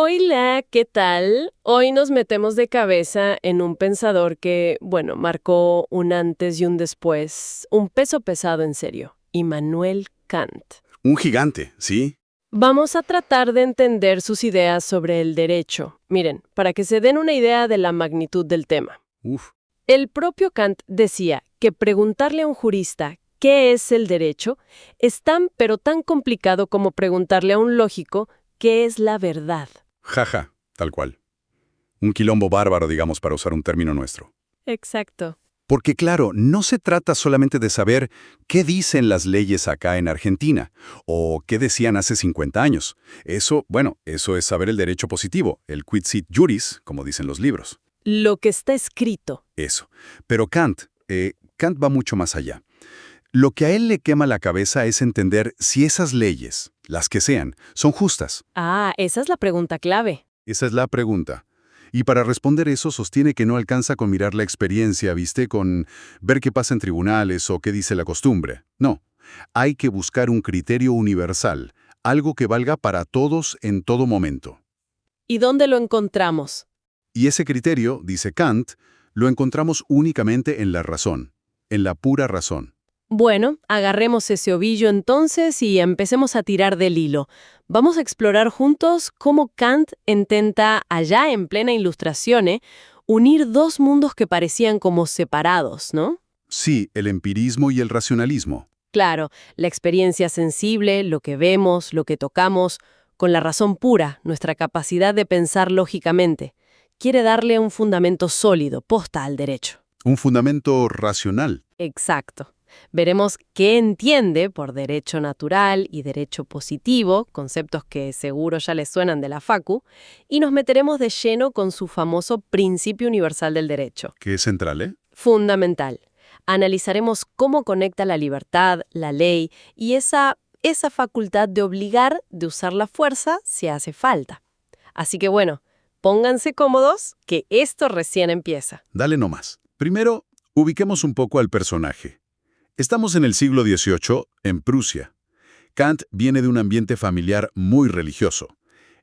Hola, ¿qué tal? Hoy nos metemos de cabeza en un pensador que, bueno, marcó un antes y un después, un peso pesado en serio, Immanuel Kant. Un gigante, ¿sí? Vamos a tratar de entender sus ideas sobre el derecho. Miren, para que se den una idea de la magnitud del tema. Uf. El propio Kant decía que preguntarle a un jurista ¿qué es el derecho? Es tan pero tan complicado como preguntarle a un lógico ¿qué es la verdad? Jaja, tal cual. Un quilombo bárbaro, digamos, para usar un término nuestro. Exacto. Porque claro, no se trata solamente de saber qué dicen las leyes acá en Argentina, o qué decían hace 50 años. Eso, bueno, eso es saber el derecho positivo, el quid sit juris, como dicen los libros. Lo que está escrito. Eso. Pero Kant va mucho más allá. Lo que a él le quema la cabeza es entender si esas leyes, las que sean, son justas. Ah, esa es la pregunta clave. Esa es la pregunta. Y para responder eso sostiene que no alcanza con mirar la experiencia, ¿viste? Con ver qué pasa en tribunales o qué dice la costumbre. No. Hay que buscar un criterio universal, algo que valga para todos en todo momento. ¿Y dónde lo encontramos? Y ese criterio, dice Kant, lo encontramos únicamente en la razón, en la pura razón. Bueno, agarremos ese ovillo entonces y empecemos a tirar del hilo. Vamos a explorar juntos cómo Kant intenta, allá en plena Ilustración, unir dos mundos que parecían como separados, ¿no? Sí, el empirismo y el racionalismo. Claro, la experiencia sensible, lo que vemos, lo que tocamos, con la razón pura, nuestra capacidad de pensar lógicamente. Quiere darle un fundamento sólido, posta al derecho. Un fundamento racional. Exacto. Veremos qué entiende por derecho natural y derecho positivo, conceptos que seguro ya les suenan de la facu, y nos meteremos de lleno con su famoso principio universal del derecho. Que es central, ¿eh? Fundamental. Analizaremos cómo conecta la libertad, la ley y esa facultad de obligar, de usar la fuerza si hace falta. Así que bueno, pónganse cómodos, que esto recién empieza. Dale nomás. Primero, ubiquemos un poco al personaje. Estamos en el siglo XVIII, en Prusia. Kant viene de un ambiente familiar muy religioso,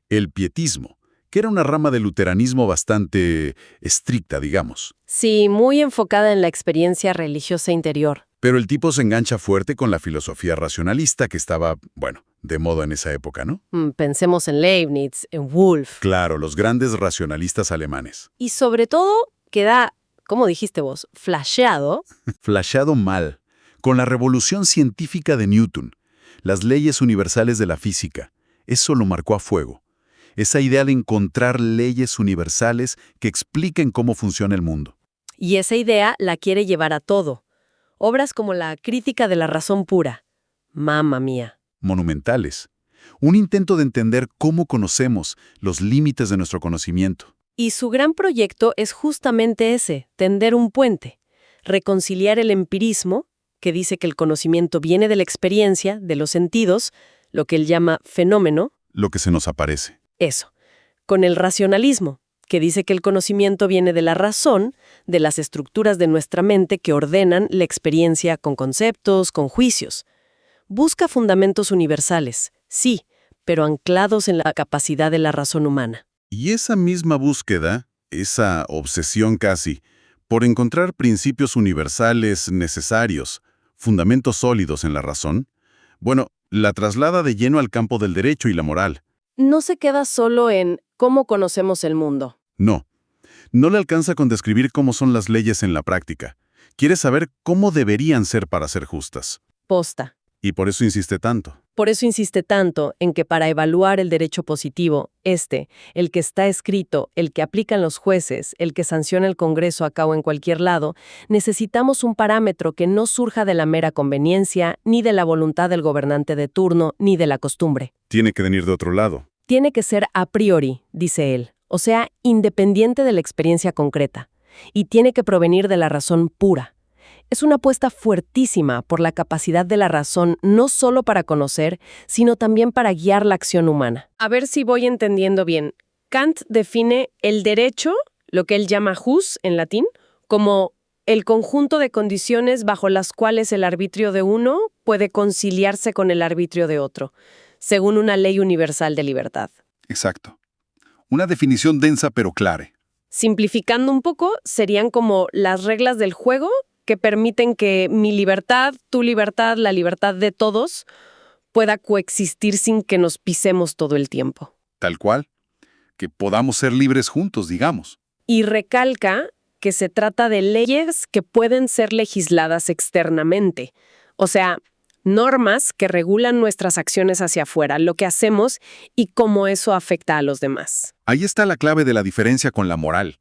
el pietismo, que era una rama del luteranismo bastante estricta, digamos. Sí, muy enfocada en la experiencia religiosa interior. Pero el tipo se engancha fuerte con la filosofía racionalista que estaba, bueno, de moda en esa época, ¿no? Pensemos en Leibniz, en Wolff. Claro, los grandes racionalistas alemanes. Y sobre todo, queda, como dijiste vos, flasheado. Flashado mal, con la revolución científica de Newton, las leyes universales de la física. Eso lo marcó a fuego. Esa idea de encontrar leyes universales que expliquen cómo funciona el mundo. Y esa idea la quiere llevar a todo. Obras como la Crítica de la razón pura. Mamma mía. Monumentales. Un intento de entender cómo conocemos los límites de nuestro conocimiento. Y su gran proyecto es justamente ese, tender un puente. Reconciliar el empirismo, que dice que el conocimiento viene de la experiencia, de los sentidos, lo que él llama fenómeno, Lo que se nos aparece. eso, con el racionalismo, que dice que el conocimiento viene de la razón, de las estructuras de nuestra mente que ordenan la experiencia con conceptos, con juicios. Busca fundamentos universales, sí, pero anclados en la capacidad de la razón humana. Y esa misma búsqueda, esa obsesión casi, por encontrar principios universales necesarios, fundamentos sólidos en la razón, bueno, la traslada de lleno al campo del derecho y la moral. No se queda solo en cómo conocemos el mundo. No, no le alcanza con describir cómo son las leyes en la práctica. Quiere saber cómo deberían ser para ser justas. Posta. Y por eso insiste tanto. Por eso insiste tanto en que para evaluar el derecho positivo, el que está escrito, el que aplican los jueces, el que sanciona el Congreso acá o en cualquier lado, necesitamos un parámetro que no surja de la mera conveniencia, ni de la voluntad del gobernante de turno, ni de la costumbre. Tiene que venir de otro lado. Tiene que ser a priori, dice él, o sea, independiente de la experiencia concreta, y tiene que provenir de la razón pura. Es una apuesta fuertísima por la capacidad de la razón no solo para conocer, sino también para guiar la acción humana. A ver si voy entendiendo bien. Kant define el derecho, lo que él llama jus en latín, como el conjunto de condiciones bajo las cuales el arbitrio de uno puede conciliarse con el arbitrio de otro, según una ley universal de libertad. Exacto. Una definición densa pero clara. Simplificando un poco, serían como las reglas del juego que permiten que mi libertad, tu libertad, la libertad de todos pueda coexistir sin que nos pisemos todo el tiempo. Tal cual. Que podamos ser libres juntos, digamos. Y recalca que se trata de leyes que pueden ser legisladas externamente. O sea, normas que regulan nuestras acciones hacia afuera, lo que hacemos y cómo eso afecta a los demás. Ahí está la clave de la diferencia con la moral.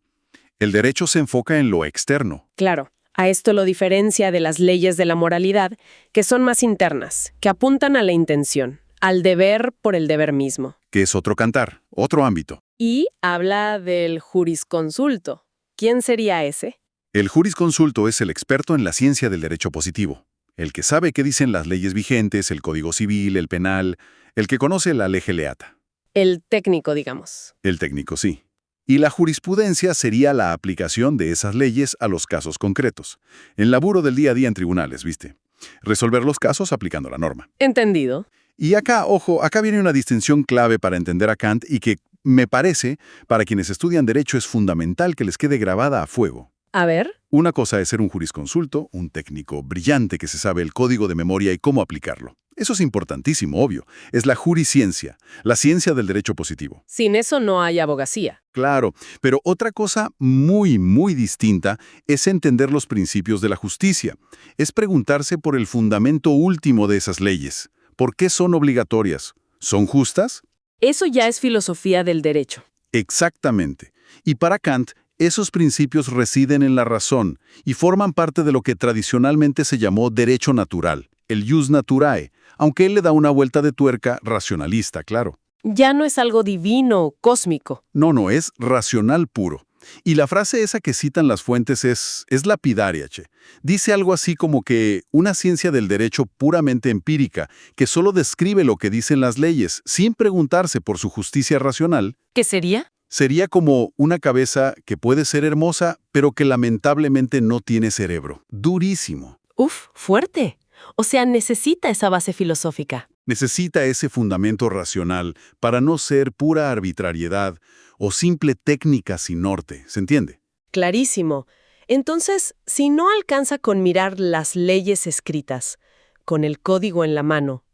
El derecho se enfoca en lo externo. Claro, a esto lo diferencia de las leyes de la moralidad, que son más internas, que apuntan a la intención, al deber por el deber mismo. Que es otro cantar, otro ámbito. Y habla del jurisconsulto. ¿Quién sería ese? El jurisconsulto es el experto en la ciencia del derecho positivo. El que sabe qué dicen las leyes vigentes, el Código Civil, el penal, el que conoce la lege lata. El técnico, digamos. El técnico, sí. Y la jurisprudencia sería la aplicación de esas leyes a los casos concretos. El laburo del día a día en tribunales, ¿viste? Resolver los casos aplicando la norma. Entendido. Y acá, ojo, acá viene una distinción clave para entender a Kant y que, me parece, para quienes estudian derecho es fundamental que les quede grabada a fuego. A ver. Una cosa es ser un jurisconsulto, un técnico brillante que se sabe el código de memoria y cómo aplicarlo. Eso es importantísimo, obvio. Es la jurisciencia, la ciencia del derecho positivo. Sin eso no hay abogacía. Claro, pero otra cosa muy, muy distinta es entender los principios de la justicia. Es preguntarse por el fundamento último de esas leyes. ¿Por qué son obligatorias? ¿Son justas? Eso ya es filosofía del derecho. Exactamente. Y para Kant, esos principios residen en la razón y forman parte de lo que tradicionalmente se llamó derecho natural, el jus naturae, aunque él le da una vuelta de tuerca racionalista, claro. Ya no es algo divino, cósmico. No, es racional puro. Y la frase esa que citan las fuentes es lapidaria, che. Dice algo así como que una ciencia del derecho puramente empírica, que solo describe lo que dicen las leyes, sin preguntarse por su justicia racional. ¿Qué sería? Sería como una cabeza que puede ser hermosa, pero que lamentablemente no tiene cerebro. Durísimo. Uf, fuerte. O sea, necesita esa base filosófica. Necesita ese fundamento racional para no ser pura arbitrariedad o simple técnica sin norte, ¿se entiende? Clarísimo. Entonces, si no alcanza con mirar las leyes escritas, con el código en la mano,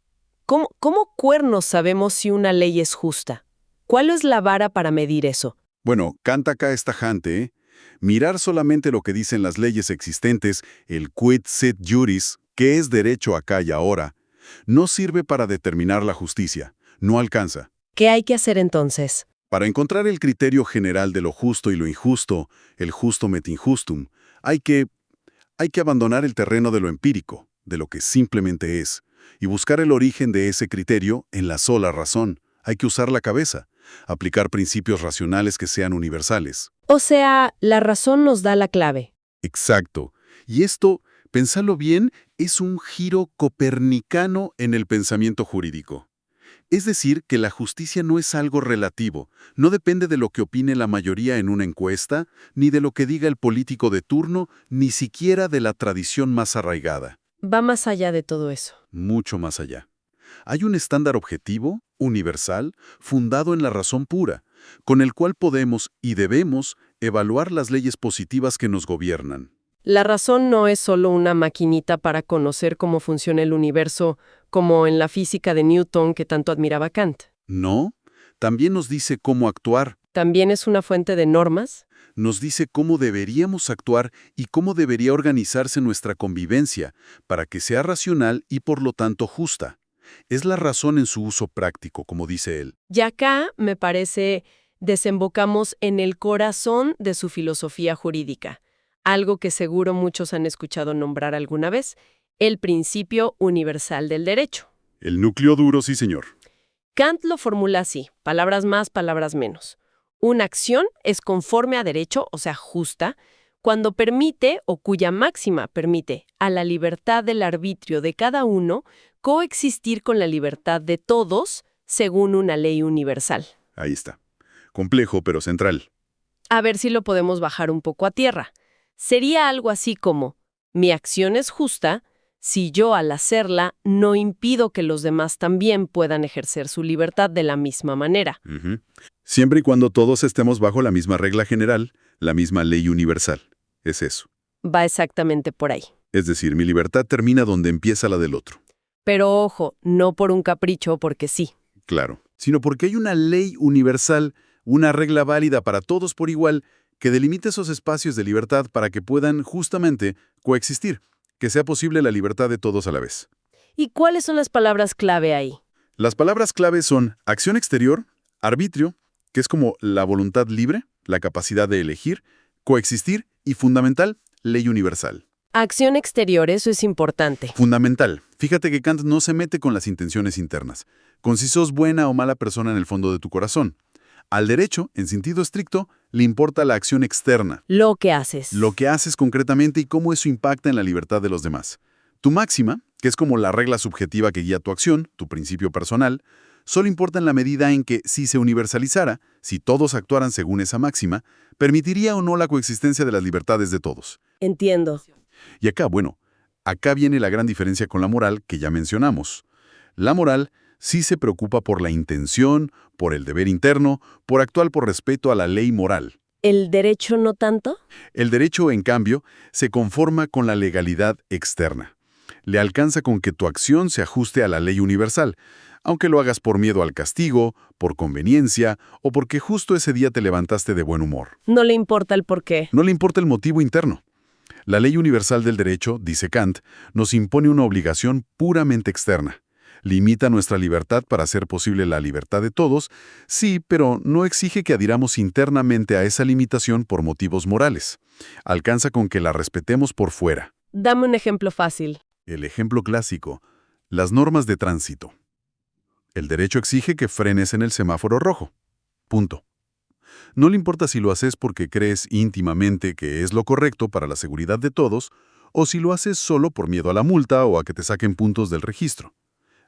¿cómo cuernos sabemos si una ley es justa? ¿Cuál es la vara para medir eso? Bueno, Kant acá es tajante, ¿eh? Mirar solamente lo que dicen las leyes existentes, el quid sit juris, que es derecho acá y ahora, no sirve para determinar la justicia, no alcanza. ¿Qué hay que hacer entonces? Para encontrar el criterio general de lo justo y lo injusto, el justum et injustum, hay que abandonar el terreno de lo empírico, de lo que simplemente es, y buscar el origen de ese criterio en la sola razón. Hay que usar la cabeza, aplicar principios racionales que sean universales. O sea, la razón nos da la clave. Exacto. Y esto, pensarlo bien, es un giro copernicano en el pensamiento jurídico. Es decir, que la justicia no es algo relativo, no depende de lo que opine la mayoría en una encuesta, ni de lo que diga el político de turno, ni siquiera de la tradición más arraigada. Va más allá de todo eso. Mucho más allá. Hay un estándar objetivo, universal, fundado en la razón pura, con el cual podemos y debemos evaluar las leyes positivas que nos gobiernan. La razón no es solo una maquinita para conocer cómo funciona el universo, como en la física de Newton que tanto admiraba Kant. No, también nos dice cómo actuar, ¿También es una fuente de normas? nos dice cómo deberíamos actuar y cómo debería organizarse nuestra convivencia para que sea racional y por lo tanto justa. Es la razón en su uso práctico, como dice él. Y acá, me parece, desembocamos en el corazón de su filosofía jurídica, algo que seguro muchos han escuchado nombrar alguna vez, el principio universal del derecho. El núcleo duro, sí señor. Kant lo formula así, palabras más, palabras menos. Una acción es conforme a derecho, o sea, justa, cuando permite, o cuya máxima permite, a la libertad del arbitrio de cada uno coexistir con la libertad de todos según una ley universal. Ahí está. Complejo, pero central. A ver si lo podemos bajar un poco a tierra. Sería algo así como, mi acción es justa si yo al hacerla no impido que los demás también puedan ejercer su libertad de la misma manera. Siempre y cuando todos estemos bajo la misma regla general, la misma ley universal. Es eso. Va exactamente por ahí. Es decir, mi libertad termina donde empieza la del otro. Pero ojo, no por un capricho, porque sí. Claro. Sino porque hay una ley universal, una regla válida para todos por igual, que delimita esos espacios de libertad para que puedan, justamente, coexistir, que sea posible la libertad de todos a la vez. ¿Y cuáles son las palabras clave ahí? Las palabras clave son acción exterior, arbitrio, que es como la voluntad libre, la capacidad de elegir, coexistir y fundamental, ley universal. Acción exterior, eso es importante. Fundamental. Fíjate que Kant no se mete con las intenciones internas, con si sos buena o mala persona en el fondo de tu corazón. Al derecho, en sentido estricto, le importa la acción externa, Lo que haces. lo que haces concretamente y cómo eso impacta en la libertad de los demás. Tu máxima, que es como la regla subjetiva que guía tu acción, tu principio personal, solo importa en la medida en que, si se universalizara, si todos actuaran según esa máxima, permitiría o no la coexistencia de las libertades de todos. Entiendo. Y acá viene la gran diferencia con la moral que ya mencionamos. La moral sí se preocupa por la intención, por el deber interno, por actuar por respeto a la ley moral. ¿El derecho no tanto? El derecho, en cambio, se conforma con la legalidad externa. Le alcanza con que tu acción se ajuste a la ley universal, aunque lo hagas por miedo al castigo, por conveniencia o porque justo ese día te levantaste de buen humor. No le importa el por qué. No le importa el motivo interno. La ley universal del derecho, dice Kant, nos impone una obligación puramente externa. Limita nuestra libertad para hacer posible la libertad de todos, sí, pero no exige que adhiramos internamente a esa limitación por motivos morales. Alcanza con que la respetemos por fuera. Dame un ejemplo fácil. El ejemplo clásico, las normas de tránsito. El derecho exige que frenes en el semáforo rojo. Punto. No le importa si lo haces porque crees íntimamente que es lo correcto para la seguridad de todos, o si lo haces solo por miedo a la multa o a que te saquen puntos del registro.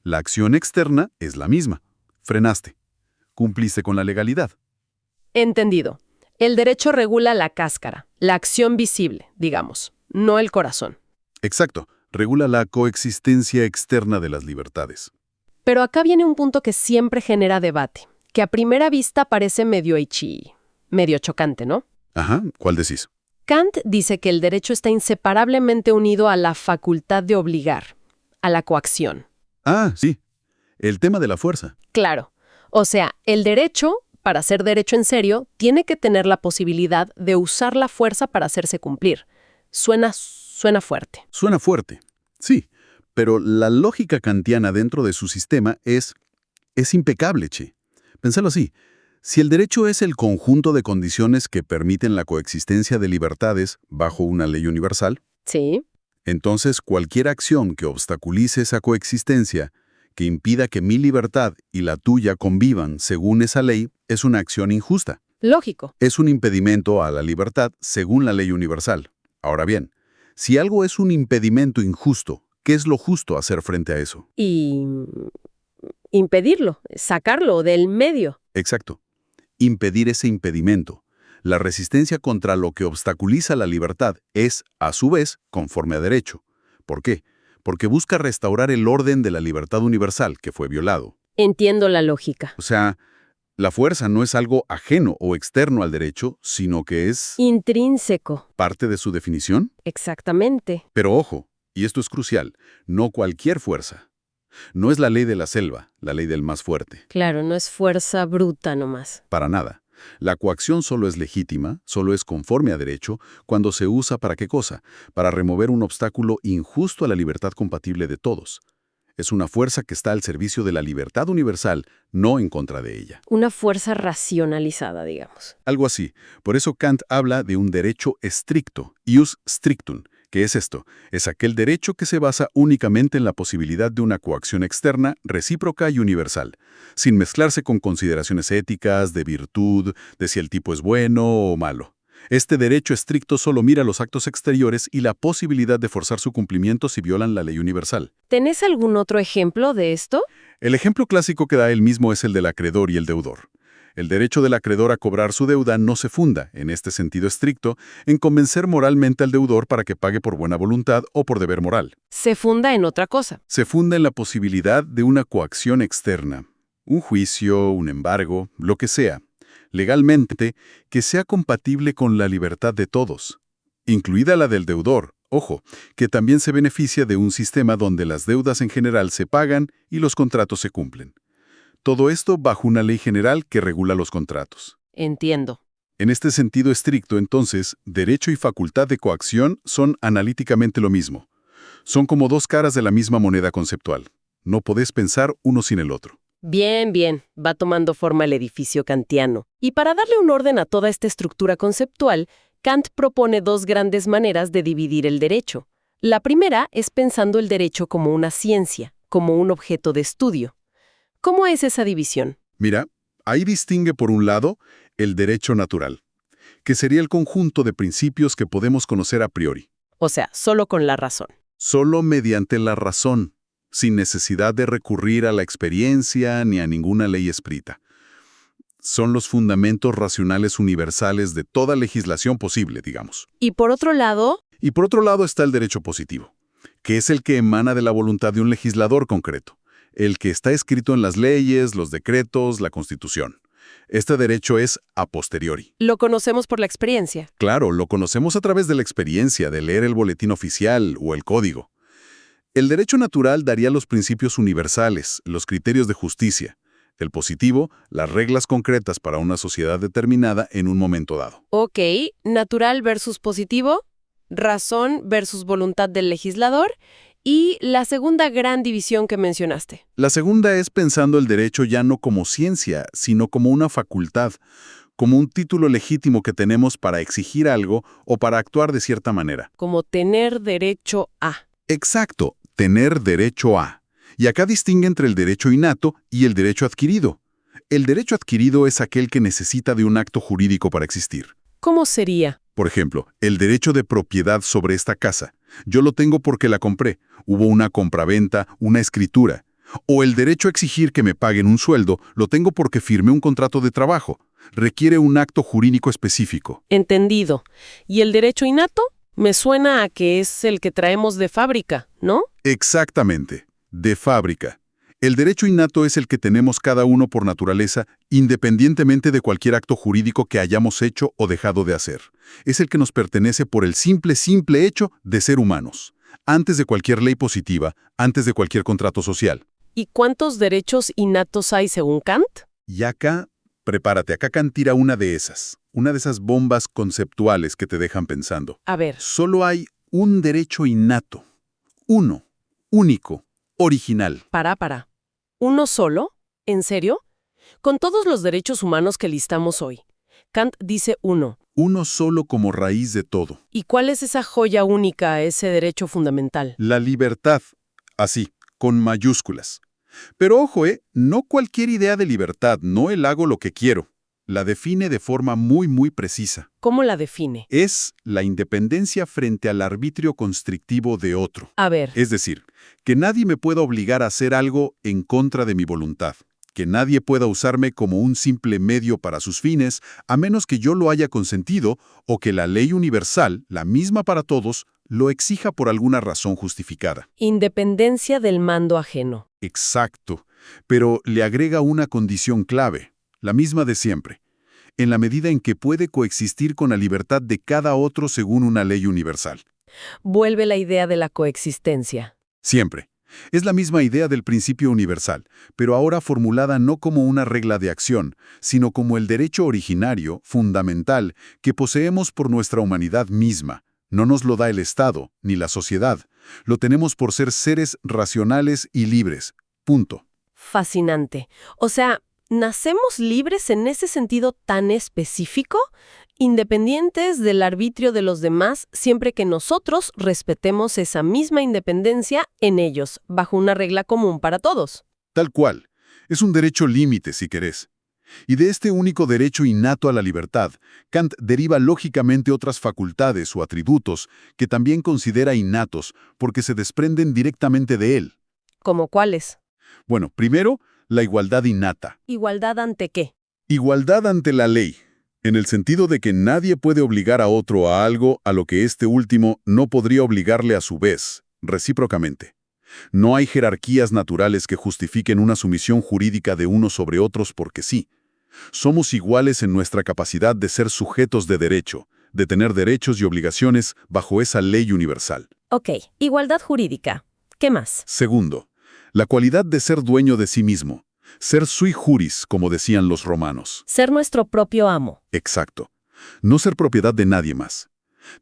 La acción externa es la misma. Frenaste. Cumpliste con la legalidad. Entendido. El derecho regula la cáscara, la acción visible, digamos, no el corazón. Exacto. Regula la coexistencia externa de las libertades. Pero acá viene un punto que siempre genera debate, que a primera vista parece medio medio chocante, ¿no? Ajá, ¿cuál decís? Kant dice que el derecho está inseparablemente unido a la facultad de obligar, a la coacción. Ah, sí. El tema de la fuerza. Claro. O sea, el derecho, para ser derecho en serio, tiene que tener la posibilidad de usar la fuerza para hacerse cumplir. Suena fuerte. Suena fuerte. Sí, pero la lógica kantiana dentro de su sistema es impecable, che. Pensalo así. Si el derecho es el conjunto de condiciones que permiten la coexistencia de libertades bajo una ley universal, Sí. entonces cualquier acción que obstaculice esa coexistencia, que impida que mi libertad y la tuya convivan según esa ley, es una acción injusta. Lógico. Es un impedimento a la libertad según la ley universal. Ahora bien, si algo es un impedimento injusto, ¿qué es lo justo hacer frente a eso? Y impedirlo, sacarlo del medio. Exacto. Impedir ese impedimento. La resistencia contra lo que obstaculiza la libertad es, a su vez, conforme a derecho. ¿Por qué? Porque busca restaurar el orden de la libertad universal que fue violado. Entiendo la lógica. O sea, la fuerza no es algo ajeno o externo al derecho, sino que es Intrínseco. parte de su definición. Exactamente. Pero ojo, y esto es crucial, no cualquier fuerza. No es la ley de la selva, la ley del más fuerte. Claro, no es fuerza bruta nomás. Para nada. La coacción solo es legítima, solo es conforme a derecho, cuando se usa ¿para qué cosa? Para remover un obstáculo injusto a la libertad compatible de todos. Es una fuerza que está al servicio de la libertad universal, no en contra de ella. Una fuerza racionalizada, digamos. Algo así. Por eso Kant habla de un derecho estricto, ius strictum. ¿Qué es esto? Es aquel derecho que se basa únicamente en la posibilidad de una coacción externa, recíproca y universal, sin mezclarse con consideraciones éticas, de virtud, de si el tipo es bueno o malo. Este derecho estricto solo mira los actos exteriores y la posibilidad de forzar su cumplimiento si violan la ley universal. ¿Tenés algún otro ejemplo de esto? El ejemplo clásico que da él mismo es el del acreedor y el deudor. El derecho del acreedor a cobrar su deuda no se funda, en este sentido estricto, en convencer moralmente al deudor para que pague por buena voluntad o por deber moral. Se funda en otra cosa. Se funda en la posibilidad de una coacción externa, un juicio, un embargo, lo que sea, legalmente, que sea compatible con la libertad de todos, incluida la del deudor, ojo, que también se beneficia de un sistema donde las deudas en general se pagan y los contratos se cumplen. Todo esto bajo una ley general que regula los contratos. Entiendo. En este sentido estricto, entonces, derecho y facultad de coacción son analíticamente lo mismo. Son como dos caras de la misma moneda conceptual. No podés pensar uno sin el otro. Bien, bien, va tomando forma el edificio kantiano. Y para darle un orden a toda esta estructura conceptual, Kant propone dos grandes maneras de dividir el derecho. La primera es pensando el derecho como una ciencia, como un objeto de estudio. ¿Cómo es esa división? Mira, ahí distingue por un lado el derecho natural, que sería el conjunto de principios que podemos conocer a priori. O sea, solo con la razón. Solo mediante la razón, sin necesidad de recurrir a la experiencia ni a ninguna ley escrita. Son los fundamentos racionales universales de toda legislación posible, digamos. Y por otro lado, Y por otro lado está el derecho positivo, que es el que emana de la voluntad de un legislador concreto, el que está escrito en las leyes, los decretos, la Constitución. Este derecho es a posteriori. lo conocemos por la experiencia. Claro, lo conocemos a través de la experiencia, de leer el boletín oficial o el código. El derecho natural daría los principios universales, los criterios de justicia. El positivo, las reglas concretas para una sociedad determinada en un momento dado. Ok, natural versus positivo, razón versus voluntad del legislador y la segunda gran división que mencionaste. La segunda es pensando el derecho ya no como ciencia, sino como una facultad, como un título legítimo que tenemos para exigir algo o para actuar de cierta manera. Como tener derecho a. Exacto, tener derecho a. Y acá distingue entre el derecho innato y el derecho adquirido. El derecho adquirido es aquel que necesita de un acto jurídico para existir. ¿Cómo sería? Por ejemplo, el derecho de propiedad sobre esta casa. Yo lo tengo porque la compré. Hubo una compraventa, una escritura. O el derecho a exigir que me paguen un sueldo, lo tengo porque firmé un contrato de trabajo. Requiere un acto jurídico específico. Entendido. ¿Y el derecho innato? Me suena a que es el que traemos de fábrica, ¿no? Exactamente. De fábrica. El derecho innato es el que tenemos cada uno por naturaleza, independientemente de cualquier acto jurídico que hayamos hecho o dejado de hacer. Es el que nos pertenece por el simple hecho de ser humanos. Antes de cualquier ley positiva, antes de cualquier contrato social. ¿Y cuántos derechos innatos hay según Kant? Y acá, prepárate, acá Kant tira una de esas bombas conceptuales que te dejan pensando. A ver, Solo hay un derecho innato. Uno, único, original. para. ¿Uno solo? ¿En serio? Con todos los derechos humanos que listamos hoy, Kant dice uno. Uno solo como raíz de todo. ¿Y cuál es esa joya única, ese derecho fundamental? La libertad. Así, con mayúsculas. Pero ojo, no cualquier idea de libertad, no el hago lo que quiero. La define de forma muy precisa. ¿Cómo la define? Es la independencia frente al arbitrio constrictivo de otro. A ver, Es decir, que nadie me pueda obligar a hacer algo en contra de mi voluntad. Que nadie pueda usarme como un simple medio para sus fines, a menos que yo lo haya consentido o que la ley universal, la misma para todos, lo exija por alguna razón justificada. independencia del mando ajeno. Exacto, pero le agrega una condición clave, la misma de siempre, en la medida en que puede coexistir con la libertad de cada otro según una ley universal. Vuelve la idea de la coexistencia. Siempre. Es la misma idea del principio universal, pero ahora formulada no como una regla de acción, sino como el derecho originario, fundamental, que poseemos por nuestra humanidad misma. No nos lo da el Estado, ni la sociedad. Lo tenemos por ser seres racionales y libres. Punto. Fascinante. O sea, ¿nacemos libres en ese sentido tan específico? Independientes del arbitrio de los demás siempre que nosotros respetemos esa misma independencia en ellos, bajo una regla común para todos. Tal cual. Es un derecho límite, si querés. Y de este único derecho innato a la libertad, Kant deriva lógicamente otras facultades o atributos que también considera innatos porque se desprenden directamente de él. ¿Cómo cuáles? Bueno, primero, la igualdad innata. ¿Igualdad ante qué? Igualdad ante la ley, en el sentido de que nadie puede obligar a otro a algo a lo que este último no podría obligarle a su vez, recíprocamente. No hay jerarquías naturales que justifiquen una sumisión jurídica de unos sobre otros porque sí. Somos iguales en nuestra capacidad de ser sujetos de derecho, de tener derechos y obligaciones bajo esa ley universal. Ok, igualdad jurídica. ¿Qué más? Segundo, la cualidad de ser dueño de sí mismo. Ser sui juris, como decían los romanos. Ser nuestro propio amo. Exacto. No ser propiedad de nadie más.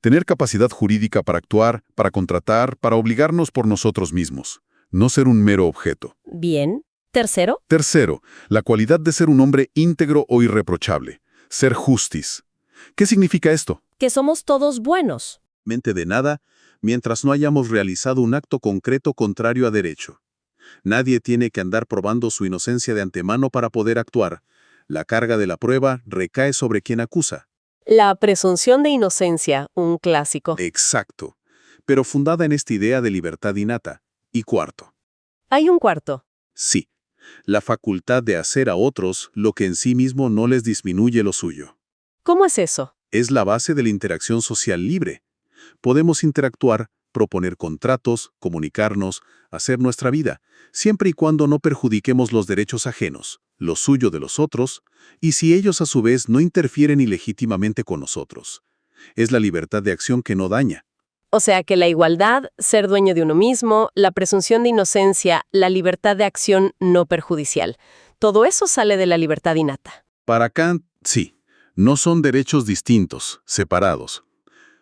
Tener capacidad jurídica para actuar, para contratar, para obligarnos por nosotros mismos. No ser un mero objeto. Bien. Tercero, Tercero, la cualidad de ser un hombre íntegro o irreprochable. Ser justis. ¿Qué significa esto? que somos todos buenos. Mente de nada, mientras no hayamos realizado un acto concreto contrario a derecho. Nadie tiene que andar probando su inocencia de antemano para poder actuar. La carga de la prueba recae sobre quien acusa. La presunción de inocencia, un clásico. Exacto, pero fundada en esta idea de libertad innata. Y cuarto, Hay un cuarto. sí, la facultad de hacer a otros lo que en sí mismo no les disminuye lo suyo. ¿Cómo es eso? Es la base de la interacción social libre. Podemos interactuar, proponer contratos, comunicarnos, hacer nuestra vida, siempre y cuando no perjudiquemos los derechos ajenos, lo suyo de los otros, y si ellos a su vez no interfieren ilegítimamente con nosotros. Es la libertad de acción que no daña. O sea que la igualdad, ser dueño de uno mismo, la presunción de inocencia, la libertad de acción no perjudicial. Todo eso sale de la libertad innata. Para Kant, sí, no son derechos distintos, separados.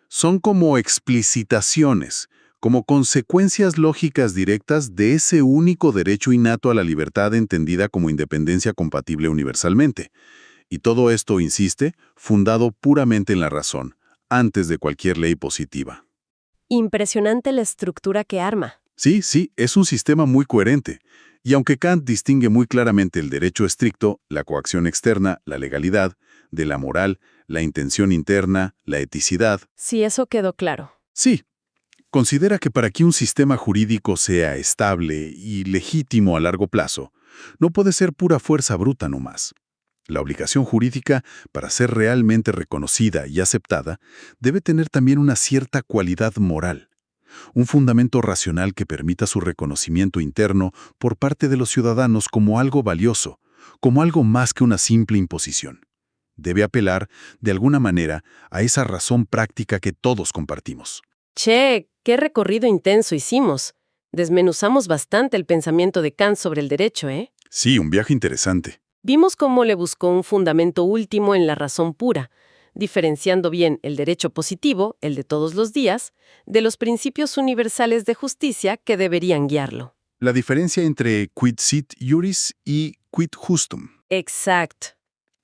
Son como explicitaciones, como consecuencias lógicas directas de ese único derecho innato a la libertad entendida como independencia compatible universalmente. Y todo esto, insiste, fundado puramente en la razón, antes de cualquier ley positiva. Impresionante la estructura que arma. Sí, es un sistema muy coherente. Y aunque Kant distingue muy claramente el derecho estricto, la coacción externa, la legalidad, de la moral, la intención interna, la eticidad, Sí, eso quedó claro. sí, considera que para que un sistema jurídico sea estable y legítimo a largo plazo, no puede ser pura fuerza bruta nomás. La obligación jurídica, para ser realmente reconocida y aceptada, debe tener también una cierta cualidad moral, un fundamento racional que permita su reconocimiento interno por parte de los ciudadanos como algo valioso, como algo más que una simple imposición. Debe apelar, de alguna manera, a esa razón práctica que todos compartimos. Che, qué recorrido intenso hicimos. Desmenuzamos bastante el pensamiento de Kant sobre el derecho, ¿eh? Sí, un viaje interesante. Vimos cómo le buscó un fundamento último en la razón pura, diferenciando bien el derecho positivo, el de todos los días, de los principios universales de justicia que deberían guiarlo. La diferencia entre quid sit iuris y quid justum. Exacto.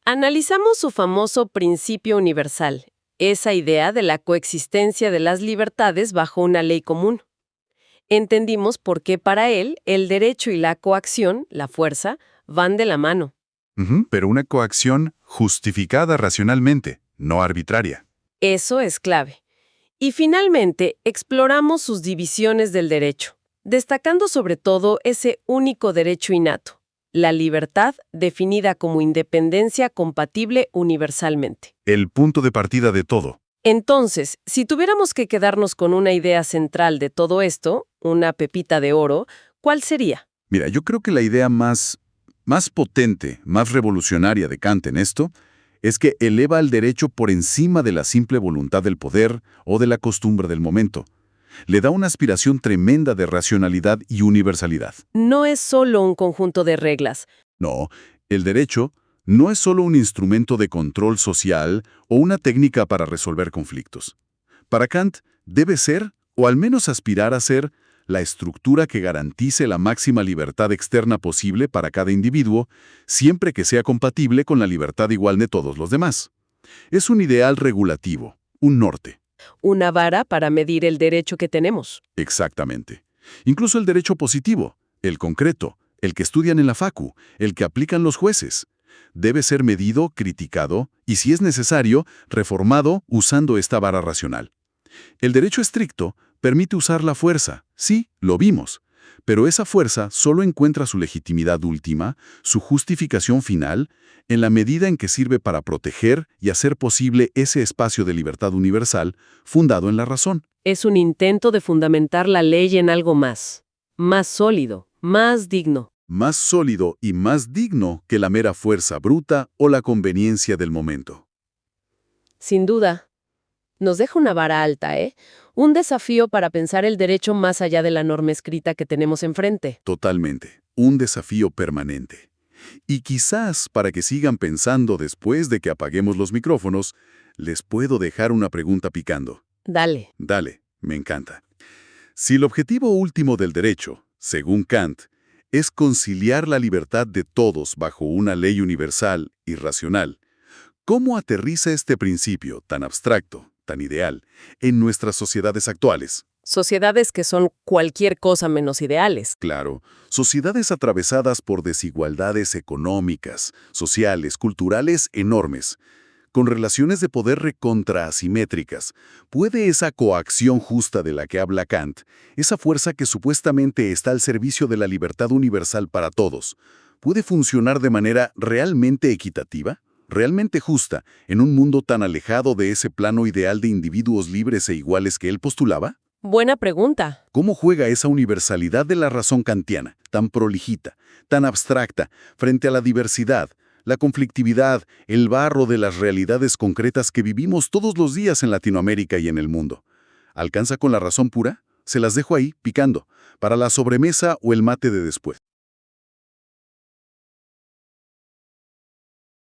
Analizamos su famoso principio universal, esa idea de la coexistencia de las libertades bajo una ley común. Entendimos por qué para él el derecho y la coacción, la fuerza, van de la mano. Pero una coacción justificada racionalmente, no arbitraria. Eso es clave. Y finalmente, exploramos sus divisiones del derecho, destacando sobre todo ese único derecho innato, la libertad definida como independencia compatible universalmente. El punto de partida de todo. Entonces, si tuviéramos que quedarnos con una idea central de todo esto, una pepita de oro, ¿cuál sería? Mira, yo creo que la idea más potente, más revolucionaria de Kant en esto, es que eleva al derecho por encima de la simple voluntad del poder o de la costumbre del momento. Le da una aspiración tremenda de racionalidad y universalidad. No es solo un conjunto de reglas. No, el derecho no es solo un instrumento de control social o una técnica para resolver conflictos. Para Kant, debe ser, o al menos aspirar a ser, la estructura que garantice la máxima libertad externa posible para cada individuo, siempre que sea compatible con la libertad igual de todos los demás. Es un ideal regulativo, un norte. Una vara para medir el derecho que tenemos. Exactamente. Incluso el derecho positivo, el concreto, el que estudian en la facu, el que aplican los jueces, debe ser medido, criticado y, si es necesario, reformado usando esta vara racional. El derecho estricto permite usar la fuerza, sí, lo vimos, pero esa fuerza solo encuentra su legitimidad última, su justificación final, en la medida en que sirve para proteger y hacer posible ese espacio de libertad universal fundado en la razón. Es un intento de fundamentar la ley en algo más sólido, más digno. más sólido y más digno que la mera fuerza bruta o la conveniencia del momento. Sin duda. Nos deja una vara alta, ¿eh? Un desafío para pensar el derecho más allá de la norma escrita que tenemos enfrente. Totalmente. Un desafío permanente. Y quizás, para que sigan pensando después de que apaguemos los micrófonos, les puedo dejar una pregunta picando. Dale. Dale, me encanta. Si el objetivo último del derecho, según Kant, es conciliar la libertad de todos bajo una ley universal y racional, ¿cómo aterriza este principio tan abstracto, tan ideal, en nuestras sociedades actuales? Sociedades que son cualquier cosa menos ideales. Claro, sociedades atravesadas por desigualdades económicas, sociales, culturales enormes, con relaciones de poder recontraasimétricas. ¿Puede esa coacción justa de la que habla Kant, esa fuerza que supuestamente está al servicio de la libertad universal para todos, puede funcionar de manera realmente equitativa, realmente justa, en un mundo tan alejado de ese plano ideal de individuos libres e iguales que él postulaba? Buena pregunta. ¿Cómo juega esa universalidad de la razón kantiana, tan prolijita, tan abstracta, frente a la diversidad, la conflictividad, el barro de las realidades concretas que vivimos todos los días en Latinoamérica y en el mundo? ¿Alcanza con la razón pura? Se las dejo ahí, picando, para la sobremesa o el mate de después.